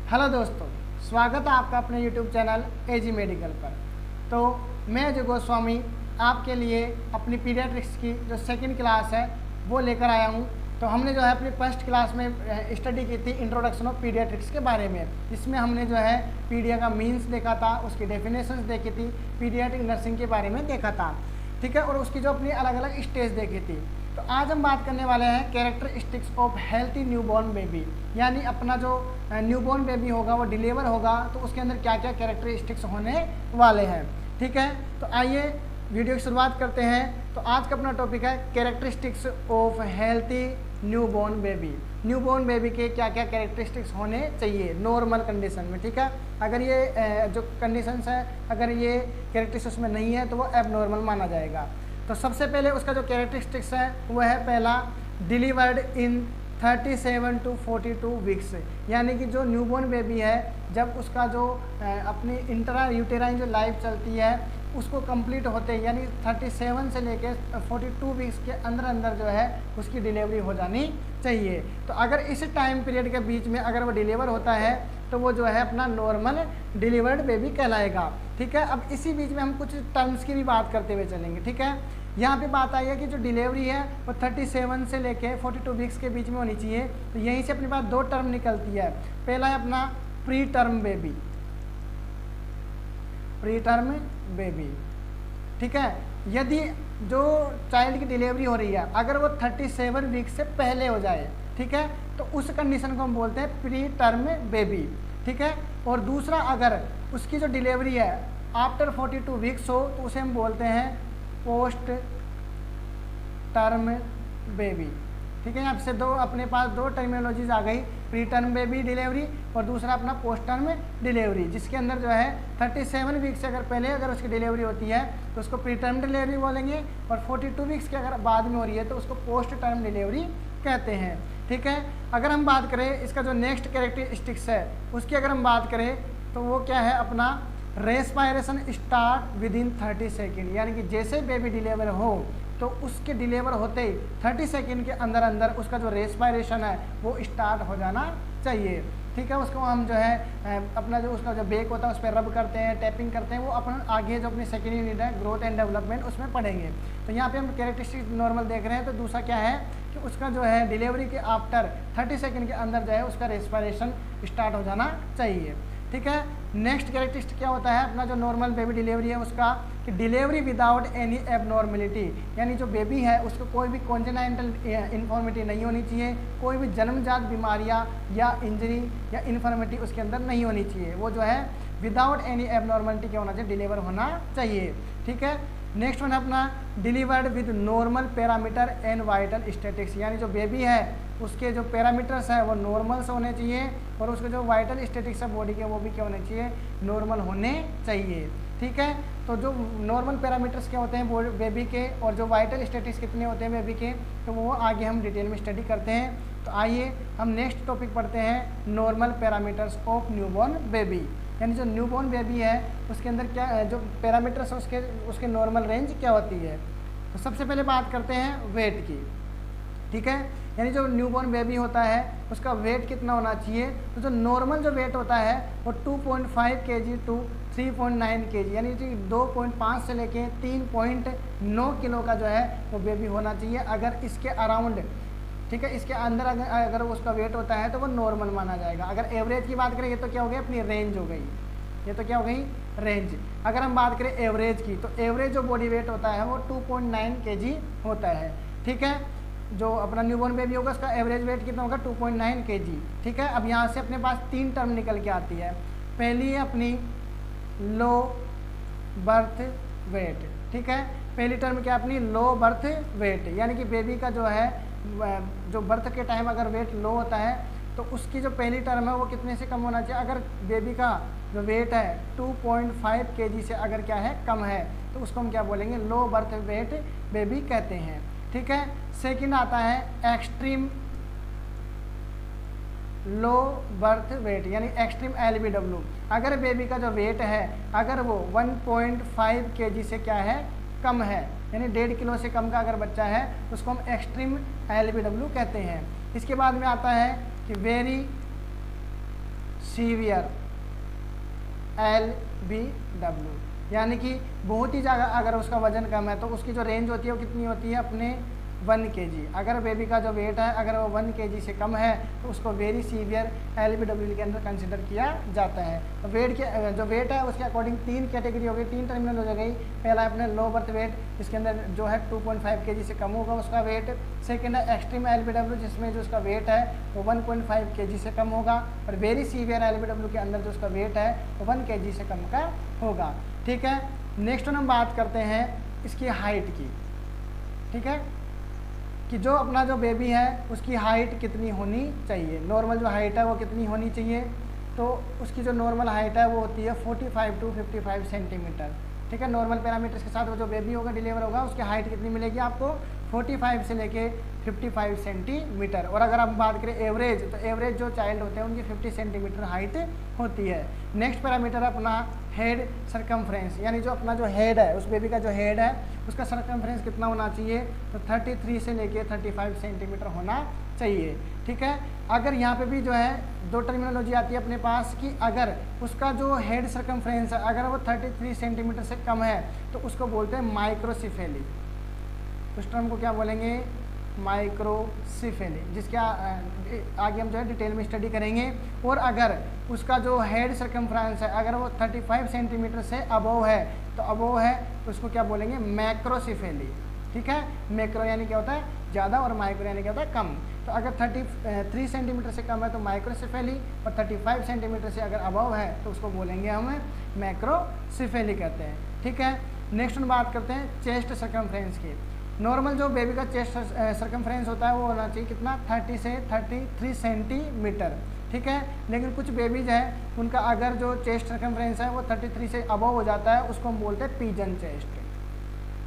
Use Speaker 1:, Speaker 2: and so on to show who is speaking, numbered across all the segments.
Speaker 1: Hello दोस्तों, स्वागत है आपका अपने YouTube चैनल एजी मेडिकल पर। तो मैं अजय गोस्वामी आपके लिए अपनी पीडियाट्रिक्स की जो सेकंड क्लास है वो लेकर आया हूँ। तो हमने जो है अपनी फर्स्ट क्लास में स्टडी की थी इंट्रोडक्शन ऑफ पीडियाट्रिक्स के बारे में। इसमें हमने जो है पीडिया का मीन्स देखा था, उसकी डेफिनेशंस देखी थी, पीडियाट्रिक नर्सिंग के बारे में देखा था, ठीक है, और उसकी जो अपनी अलग अलग स्टेज देखी थी। तो आज हम बात करने वाले हैं characteristics of healthy newborn baby, यानी अपना जो न्यूबॉर्न बेबी होगा वो डिलीवर होगा तो उसके अंदर क्या क्या कैरेक्टरिस्टिक्स होने वाले हैं, ठीक है। तो आइए वीडियो की शुरुआत करते हैं। तो आज का अपना टॉपिक है characteristics of healthy newborn baby. Newborn baby के क्या क्या कैरेक्टरिस्टिक्स होने चाहिए नॉर्मल कंडीशन में, ठीक है। अगर ये जो कंडीशंस है, अगर ये कैरेक्टरिस्टिक्स में नहीं है तो वो एबनॉर्मल माना जाएगा। तो सबसे पहले उसका जो कैरेक्टरिस्टिक्स है वो है पहला, डिलीवर्ड इन 37 to 42 वीक्स, यानी कि जो न्यूबॉर्न बेबी है जब उसका जो अपनी इंट्रा यूटेराइन जो लाइफ चलती है उसको कंप्लीट होते हैं, यानी 37 से लेके 42 वीक्स के अंदर अंदर जो है उसकी डिलीवरी हो जानी चाहिए। तो अगर इस टाइम पीरियड के बीच में अगर वो डिलीवर होता है तो वो जो है अपना नॉर्मल डिलीवर्ड बेबी कहलाएगा, ठीक है। अब इसी बीच में हम कुछ टर्म्स की भी बात करते हुए चलेंगे, ठीक है। यहाँ पे बात आई है कि जो डिलीवरी है वो 37 से लेके 42 वीक्स के बीच में होनी चाहिए। तो यहीं से अपने पास दो टर्म निकलती है। पहला है अपना pre term baby, pre term baby, ठीक है। यदि जो चाइल्ड की डिलीवरी हो रही है अगर वो 37 वीक से पहले हो जाए, ठीक है, तो उस कंडीशन को हम बोलते हैं प्री टर्म बेबी, ठीक है। और दूसरा, अगर उसकी जो डिलीवरी है आफ्टर 42 वीक्स हो तो उसे हम बोलते हैं पोस्ट टर्म बेबी, ठीक है। यहाँ से दो अपने पास दो टर्मिनोलॉजीज आ गई, प्री टर्म बेबी डिलीवरी और दूसरा अपना पोस्ट टर्म डिलीवरी, जिसके अंदर जो है 37 वीक से अगर पहले अगर उसकी डिलीवरी होती है तो उसको प्री टर्म डिलीवरी बोलेंगे, और 42 वीक्स के अगर बाद में हो रही है तो उसको पोस्ट टर्म डिलीवरी कहते हैं, ठीक है। अगर हम बात करें इसका जो नेक्स्ट कैरेक्टरिस्टिक्स है उसकी अगर हम बात करें तो वो क्या है अपना respiration start with in 30 second, यानी कि जैसे बेबी डिलीवर हो तो उसके डिलीवर होते ही 30 सेकेंड के अंदर अंदर उसका जो रेस्पायरेशन है वो स्टार्ट हो जाना चाहिए, ठीक है। उसको हम जो है अपना जो उसका जो बेक होता है उस पर रब करते हैं, टैपिंग करते हैं, वो अपन आगे जो अपनी सेकेंड यूनिट है ग्रोथ एंड डेवलपमेंट उसमें पढ़ेंगे। तो यहाँ पे हम कैरेक्टरिस्टिक नॉर्मल देख रहे हैं। तो दूसरा क्या है कि उसका जो है डिलीवरी के आफ्टर 30 सेकेंड के अंदर जो है उसका रेस्पायरेशन स्टार्ट हो जाना चाहिए, ठीक है। नेक्स्ट कैरेक्टरिस्टिक क्या होता है अपना जो नॉर्मल बेबी डिलीवरी है उसका, कि डिलीवरी विदाउट एनी एबनॉर्मेलिटी, यानी जो बेबी है उसको कोई भी कॉन्जेनाइटल इन्फॉर्मिटी नहीं होनी चाहिए, कोई भी जन्मजात बीमारियां या इंजरी या इन्फॉर्मिटी उसके अंदर नहीं होनी चाहिए। वो जो है विदाउट एनी एबनॉर्मेलिटी क्या होना चाहिए, डिलीवर होना चाहिए, ठीक है। नेक्स्ट वन है अपना delivered with normal parameter and vital statics, यानी जो बेबी है उसके जो पैरामीटर्स है वो नॉर्मल से होने चाहिए और उसके जो वाइटल स्टैटिक्स है बॉडी के वो भी क्या होने चाहिए, नॉर्मल होने चाहिए, ठीक है। तो जो नॉर्मल पैरामीटर्स क्या होते हैं बेबी के और जो वाइटल स्टैटिक्स कितने होते हैं बेबी के, तो वो आगे हम डिटेल में स्टडी करते हैं। तो आइए हम नेक्स्ट टॉपिक पढ़ते हैं, normal parameters of newborn baby, यानी जो न्यूबॉर्न बेबी है उसके अंदर क्या जो पैरामीटर्स है उसके नॉर्मल रेंज क्या होती है। तो सबसे पहले बात करते हैं वेट की, ठीक है। यानी जो न्यूबॉर्न बेबी होता है उसका वेट कितना होना चाहिए, तो जो नॉर्मल जो वेट होता है वो 2.5 kg टू 3.9 kg, यानी 2.5 से लेके 3.9 किलो का जो है वो बेबी होना चाहिए। अगर इसके अराउंड, ठीक है, इसके अंदर अगर उसका वेट होता है तो वो नॉर्मल माना जाएगा। अगर एवरेज की बात करें ये तो क्या हो गई अपनी रेंज हो गई, ये तो क्या हो गई रेंज। अगर हम बात करें एवरेज की तो एवरेज जो बॉडी वेट होता है वो 2.9 kg होता है, ठीक है। जो अपना न्यूबॉर्न बेबी होगा उसका एवरेज वेट कितना होगा 2.9 kg, ठीक है। अब यहाँ से अपने पास तीन टर्म निकल के आती है। पहली है अपनी लो बर्थ वेट, ठीक है। पहली टर्म क्या अपनी लो बर्थ वेट, यानी कि बेबी का जो है जो बर्थ के टाइम अगर वेट लो होता है तो उसकी जो पहली टर्म है वो कितने से कम होना चाहिए। अगर बेबी का जो वेट है 2.5 kg से अगर क्या है कम है तो उसको हम क्या बोलेंगे, लो बर्थ वेट बेबी कहते हैं, ठीक है। सेकंड आता है एक्सट्रीम लो बर्थ वेट, यानी एक्सट्रीम LBW। अगर बेबी का जो वेट है अगर वो 1.5 kg से क्या है कम है, यानी 1.5 किलो से कम का अगर बच्चा है तो उसको हम एक्सट्रीम LBW कहते हैं। इसके बाद में आता है कि वेरी सीवियर LBW, यानी कि बहुत ही ज़्यादा अगर उसका वजन कम है तो उसकी जो रेंज होती है वो कितनी होती है अपने 1 kg। अगर बेबी का जो वेट है अगर वो 1 kg से कम है तो उसको वेरी सीवियर LBW के अंदर कंसिडर किया जाता है। तो वेट के जो वेट है उसके अकॉर्डिंग 3 कैटेगरी हो गई, 3 टर्मिनल हो गई। पहला है अपने लो बर्थ वेट, इसके अंदर जो है 2.5 kg से कम होगा उसका वेट। सेकेंड है एक्सट्रीम LBW, जिसमें जो उसका वेट है वो 1.5 kg से कम होगा। और वेरी सीवियर LBW के अंदर जो उसका वेट है वो 1 kg से कम का होगा। ठीक है, नेक्स्ट हम बात करते हैं इसकी हाइट की। ठीक है, कि जो अपना जो बेबी है उसकी हाइट कितनी होनी चाहिए, नॉर्मल जो हाइट है वो कितनी होनी चाहिए। तो उसकी जो नॉर्मल हाइट है वो होती है 45 to 55 सेंटीमीटर। ठीक है, नॉर्मल पैरामीटर्स के साथ वो जो बेबी होगा डिलीवर होगा उसकी हाइट कितनी मिलेगी आपको 45 से लेके 55 सेंटीमीटर। और अगर हम बात करें एवरेज, तो एवरेज जो चाइल्ड होते हैं उनकी 50 सेंटीमीटर हाइट होती है। नेक्स्ट पैरामीटर अपना हेड सरकमफ्रेंस, यानी जो अपना जो हेड है उस बेबी का जो हेड है उसका सरकमफ्रेंस कितना होना चाहिए, तो 33 से लेके 35 सेंटीमीटर होना चाहिए। ठीक है, अगर यहाँ पे भी जो है 2 टर्मिनोलॉजी आती है अपने पास कि अगर उसका जो हेड सरकमफ्रेंस है अगर वो 33 सेंटीमीटर से कम है तो उसको बोलते हैं माइक्रोसिफेली। उस टर्म को क्या बोलेंगे, माइक्रोसिफेली, जिसके आगे हम जो है डिटेल में स्टडी करेंगे। और अगर उसका जो हेड सरकमफ्रेंस है अगर वो 35 सेंटीमीटर से अबव है तो अबव है तो उसको क्या बोलेंगे, मैक्रोसिफेली। ठीक है, मैक्रो यानी क्या होता है ज़्यादा और माइक्रो यानी क्या होता है कम। तो अगर 33 सेंटीमीटर से कम है तो माइक्रोसिफेली, और 35 सेंटीमीटर से अगर अबव है तो उसको बोलेंगे हम मैक्रोसिफेली कहते हैं। ठीक है, नेक्स्ट हम बात करते हैं चेस्ट सरकमफ्रेंस की। नॉर्मल जो बेबी का चेस्ट सरकमफ्रेंस होता है वो होना चाहिए कितना, 30 से 33 सेंटीमीटर। ठीक है, लेकिन कुछ बेबीज हैं उनका अगर जो चेस्ट सरकमफ्रेंस है वो 33 से अबव हो जाता है, उसको हम बोलते हैं पिजन चेस्ट।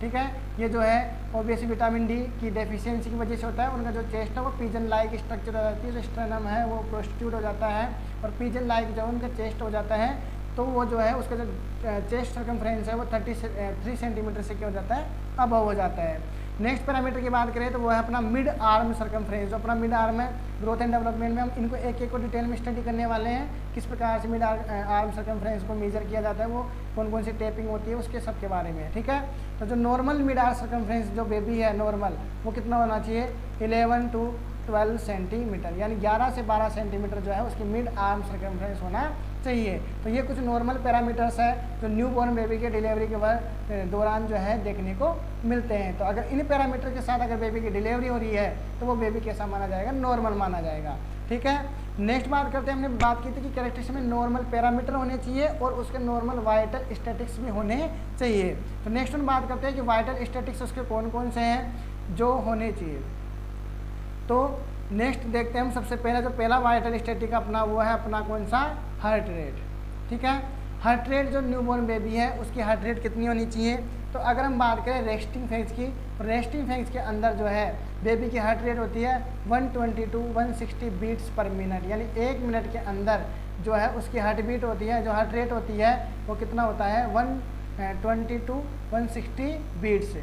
Speaker 1: ठीक है, ये जो है ओबियसली विटामिन डी की डेफिशिएंसी की वजह से होता है। उनका जो चेस्ट है वो पिजन लाइक स्ट्रक्चर हो जाती है, जो स्ट्रेनम है वो प्रोस्टिट्यूट हो जाता है और पिजन लाइक जो उनका चेस्ट हो जाता है। तो वो जो है उसका जो चेस्ट सरकमफ्रेंस है वो 33 सेंटीमीटर से क्या हो जाता है, अबव हो जाता है। नेक्स्ट पैरामीटर की बात करें तो वो है अपना मिड आर्म सरकमफ्रेंस। जो अपना मिड आर्म है, ग्रोथ एंड डेवलपमेंट में हम इनको एक एक को डिटेल में स्टडी करने वाले हैं, किस प्रकार से मिड आर्म सरकमफ्रेंस को मेजर किया जाता है, वो कौन कौन सी टेपिंग होती है उसके सब के बारे में। ठीक है, तो जो नॉर्मल मिड आर्म सरकमफ्रेंस जो बेबी है नॉर्मल वो कितना होना चाहिए, 11 to 12 सेंटीमीटर, यानी 11 से 12 सेंटीमीटर जो है उसकी मिड आर्म सरकमफ्रेंस होना चाहिए। तो ये कुछ नॉर्मल पैरामीटर्स है जो न्यूबॉर्न बेबी के डिलीवरी के दौरान जो है देखने को मिलते हैं। तो अगर इन पैरामीटर के साथ अगर बेबी की डिलीवरी हो रही है तो वो बेबी कैसा माना जाएगा, नॉर्मल माना जाएगा। ठीक है, नेक्स्ट बात करते हैं, हमने बात की थी कि कैरेक्टरिस्टिक्स में नॉर्मल पैरामीटर होने चाहिए और उसके नॉर्मल वाइटल स्टैटिक्स भी होने चाहिए। तो नेक्स्ट हम बात करते हैं कि वाइटल स्टैटिक्स उसके कौन कौन से हैं जो होने चाहिए। तो नेक्स्ट देखते हैं हम, सबसे पहले जो पहला वाइटल स्टैटिक अपना वो है अपना कौन सा, हार्ट रेट। ठीक है, हार्ट रेट जो न्यूबॉर्न बेबी है उसकी हार्ट रेट कितनी होनी चाहिए। तो अगर हम बात करें रेस्टिंग फेज की, तो रेस्टिंग फेज के अंदर जो है बेबी की हार्ट रेट होती है 120 to 160 बीट्स पर मिनट, यानी 1 मिनट के अंदर जो है उसकी हार्ट बीट होती है, जो हार्ट रेट होती है वो कितना होता है 120 to 160 बीट्स।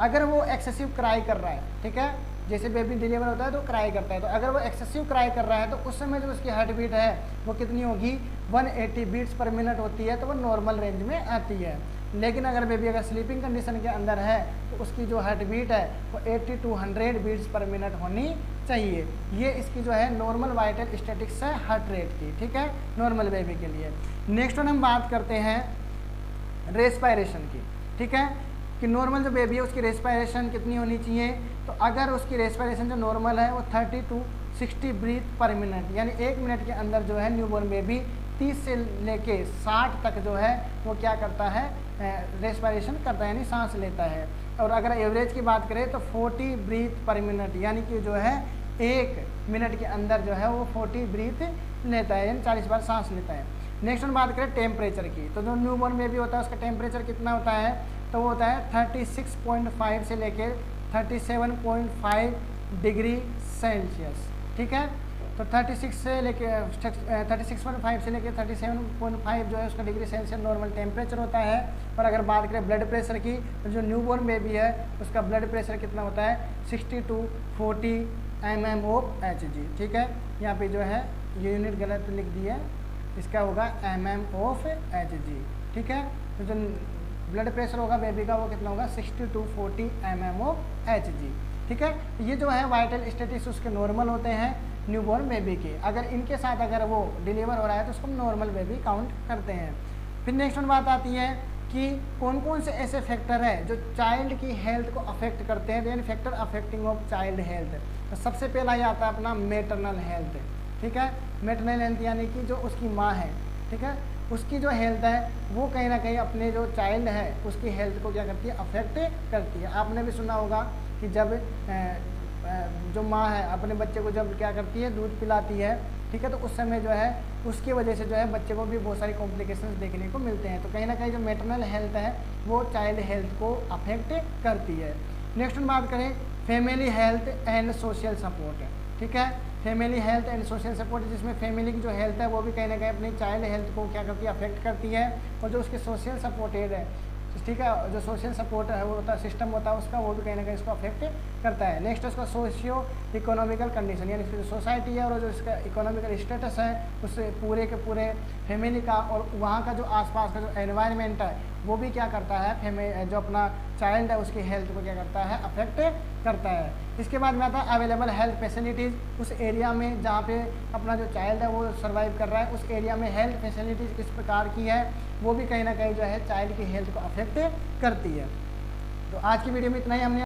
Speaker 1: अगर वो एक्सेसिव क्राई कर रहा है, ठीक है, जैसे बेबी डिलीवर होता है तो क्राई करता है, तो अगर वो एक्सेसिव क्राई कर रहा है तो उस समय जो उसकी हार्ट बीट है वो कितनी होगी, 180 बीट्स पर मिनट होती है, तो वो नॉर्मल रेंज में आती है। लेकिन अगर बेबी अगर स्लीपिंग कंडीशन के अंदर है तो उसकी जो हार्ट बीट है वो 80 to 100 बीट्स पर मिनट होनी चाहिए। ये इसकी जो है नॉर्मल वाइटल स्टैटिक्स है हार्ट रेट की। ठीक है, नॉर्मल बेबी के लिए। नेक्स्ट वन हम बात करते हैं रेस्पायरेशन की। ठीक है, कि नॉर्मल जो बेबी है उसकी रेस्पायरेशन कितनी होनी चाहिए। तो अगर उसकी रेस्पायरेशन जो नॉर्मल है वो 30 to 60 ब्रीथ पर मिनट, यानी 1 मिनट के अंदर जो है न्यूबॉर्न बेबी 30 से लेके 60 तक जो है वो क्या करता है, रेस्पायरेशन करता है, यानी सांस लेता है। और अगर एवरेज की बात करें तो 40 ब्रीथ पर मिनट, यानी कि जो है 1 मिनट के अंदर जो है वो 40 ब्रीथ लेता है, यानी 40 बार सांस लेता है। नेक्स्ट हम बात करें टेम्परेचर की, तो जो न्यूबॉर्न बेबी होता है उसका टेम्परेचर कितना होता है, तो वो होता है 36.5 से लेके 37.5 डिग्री सेल्सियस। ठीक है, तो 36.5 से लेके 37.5 जो है उसका डिग्री सेल्सियस नॉर्मल टेम्परेचर होता है। और अगर बात करें ब्लड प्रेशर की, तो जो न्यूबॉर्न बेबी है उसका ब्लड प्रेशर कितना होता है 60 to 40 mm of Hg। ठीक है, यहाँ पे जो है ये यूनिट गलत लिख दी है, इसका होगा mm/Hg, ठीक है। तो जो ब्लड प्रेशर होगा बेबी का वो कितना होगा 60 to 40 mm/Hg, ठीक है। ये जो है वाइटल स्टेटस उसके नॉर्मल होते हैं न्यूबॉर्न बेबी के। अगर इनके साथ अगर वो डिलीवर हो रहा है तो उसको नॉर्मल बेबी काउंट करते हैं। फिर नेक्स्ट वन बात आती है कि कौन कौन से ऐसे फैक्टर है जो चाइल्ड की हेल्थ को अफेक्ट करते हैं, then factor affecting of child health. तो सबसे पहला ये आता है अपना मेटरनल हेल्थ, ठीक है। मेटरनल हेल्थ यानी कि जो उसकी माँ है, ठीक है, उसकी जो हेल्थ है वो कहीं ना कहीं अपने जो चाइल्ड है उसकी हेल्थ को क्या करती है, अफेक्ट करती है। आपने भी सुना होगा कि जब जो माँ है अपने बच्चे को जब क्या करती है, दूध पिलाती है, ठीक है, तो उस समय जो है उसकी वजह से जो है बच्चे को भी बहुत सारी कॉम्प्लिकेशंस देखने को मिलते हैं। तो कहीं ना कहीं जो मेटरनल हेल्थ है वो चाइल्ड हेल्थ को अफेक्ट करती है। नेक्स्ट हम बात करें family health and social support, ठीक है। Family health and social support, जिसमें फैमिली की जो हेल्थ है वो भी कहीं ना कहीं अपनी चाइल्ड हेल्थ को क्या करती है, अफेक्ट करती है। और जो उसके सोशल सपोर्टेड है, ठीक है, जो सोशल सपोर्ट है वो होता है, सिस्टम होता है उसका, वो भी कहीं ना कहीं इसको अफेक्ट करता है। नेक्स्ट उसका सोशियो इकोनॉमिकल कंडीशन, यानी जो सोसाइटी है और जो इसका इकोनॉमिकल स्टेटस है उस पूरे के पूरे फैमिली का और वहाँ का जो आसपास का जो एनवायरनमेंट है वो भी क्या करता है, जो अपना चाइल्ड है उसकी हेल्थ को क्या करता है, अफेक्ट करता है। इसके बाद में आता है अवेलेबल हेल्थ फैसिलिटीज़, उस एरिया में जहाँ पे अपना जो चाइल्ड है वो सर्वाइव कर रहा है उस एरिया में हेल्थ फैसिलिटीज़ किस प्रकार की है वो भी कहीं ना कहीं जो है चाइल्ड की हेल्थ को अफेक्ट करती है। तो आज की वीडियो में इतना ही हमने